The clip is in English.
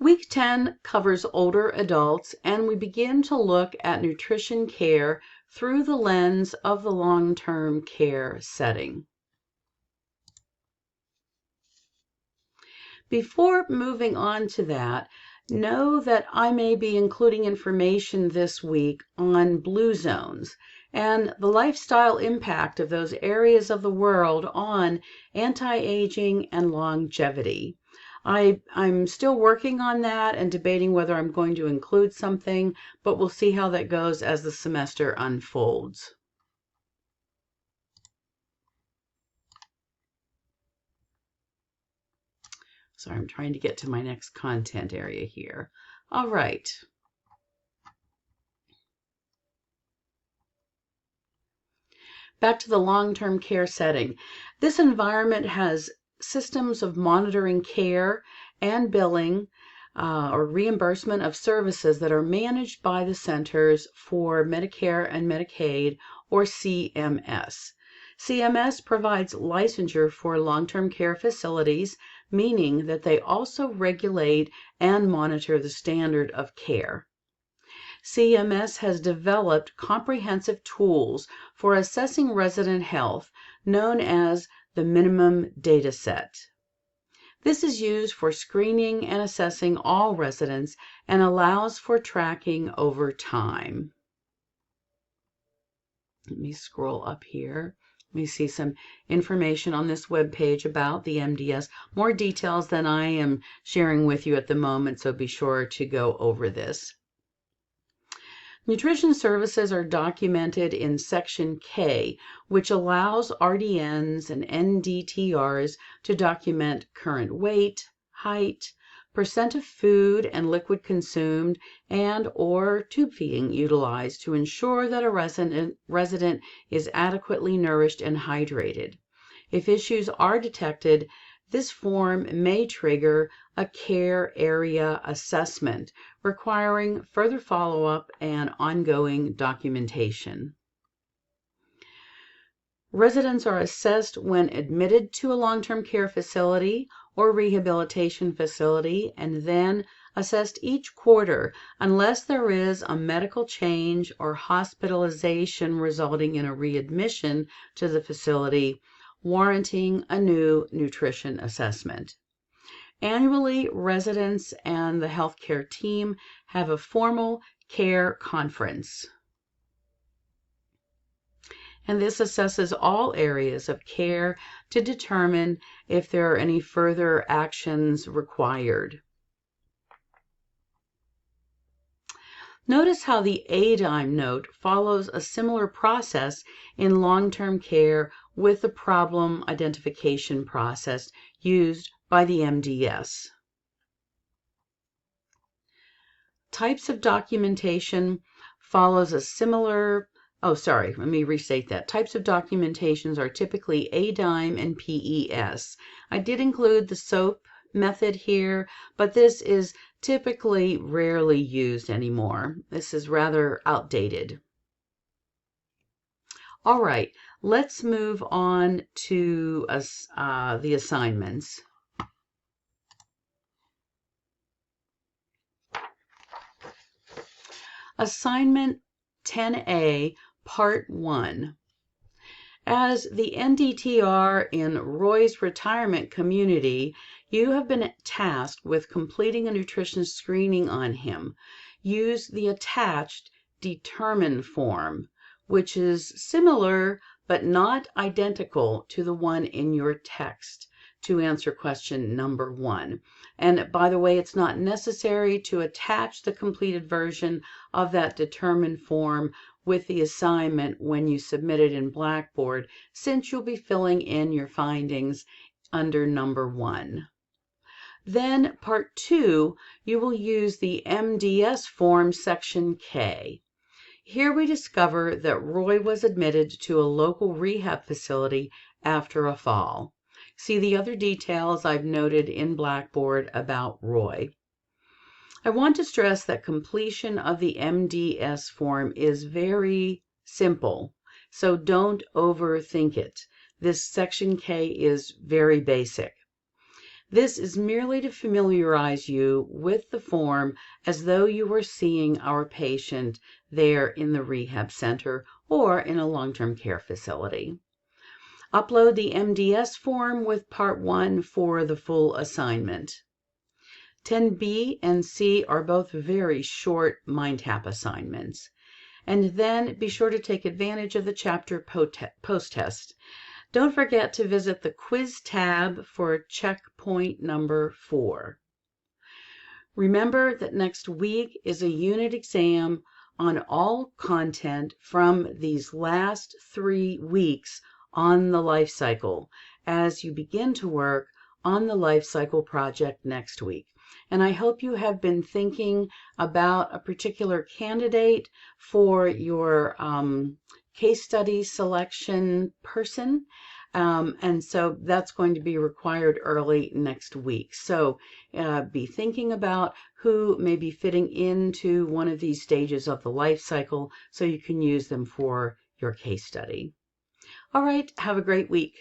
Week 10 covers older adults, and we begin to look at nutrition care through the lens of the long-term care setting. Before moving on to that, know that I may be including information this week on blue zones and the lifestyle impact of those areas of the world on anti-aging and longevity. I'm still working on that and debating whether I'm going to include something, but we'll see how that goes as the semester unfolds. Sorry, I'm trying to get to my next content area here. All right. Back to the long-term care setting. This environment has systems of monitoring care and billing or reimbursement of services that are managed by the Centers for Medicare and Medicaid, or CMS. CMS provides licensure for long-term care facilities, meaning that they also regulate and monitor the standard of care. CMS has developed comprehensive tools for assessing resident health, known as the minimum data set. This is used for screening and assessing all residents and allows for tracking over time. Let me scroll up here. Let me see some information on this webpage about the MDS, more details than I am sharing with you at the moment, so be sure to go over this. Nutrition services are documented in Section K, which allows RDNs and NDTRs to document current weight, height, percent of food and liquid consumed, and or tube feeding utilized to ensure that a resident is adequately nourished and hydrated. If issues are detected, this form may trigger a care area assessment, requiring further follow-up and ongoing documentation. Residents are assessed when admitted to a long-term care facility or rehabilitation facility, and then assessed each quarter unless there is a medical change or hospitalization resulting in a readmission to the facility, warranting a new nutrition assessment. Annually, residents and the healthcare team have a formal care conference. And this assesses all areas of care to determine if there are any further actions required. Notice how the ADIME note follows a similar process in long-term care with the problem identification process used by the MDS. Types of documentation follows a similar, let me restate that. Types of documentations are typically ADIME and PES. I did include the SOAP method here, but this is typically rarely used anymore. This is rather outdated. All right, let's move on to the assignments. Assignment 10A, Part 1. As the NDTR in Roy's retirement community, you have been tasked with completing a nutrition screening on him. Use the attached Determine form, which is similar but not identical to the one in your text, to answer question number 1. And by the way, it's not necessary to attach the completed version of that Determine form with the assignment when you submit it in Blackboard, since you'll be filling in your findings under number 1. Then Part 2, you will use the MDS form, Section K. Here we discover that Roy was admitted to a local rehab facility after a fall. See the other details I've noted in Blackboard about Roy. I want to stress that completion of the MDS form is very simple, so don't overthink it. This Section K is very basic. This is merely to familiarize you with the form as though you were seeing our patient there in the rehab center or in a long-term care facility. Upload the MDS form with Part 1 for the full assignment. 10B and C are both very short MindTap assignments. And then be sure to take advantage of the chapter post-test. Don't forget to visit the quiz tab for checkpoint number 4. Remember that next week is a unit exam on all content from these last 3 weeks on the life cycle as you begin to work on the life cycle project next week. And I hope you have been thinking about a particular candidate for your case study selection person. And so that's going to be required early next week. So be thinking about who may be fitting into one of these stages of the life cycle so you can use them for your case study. All right, have a great week.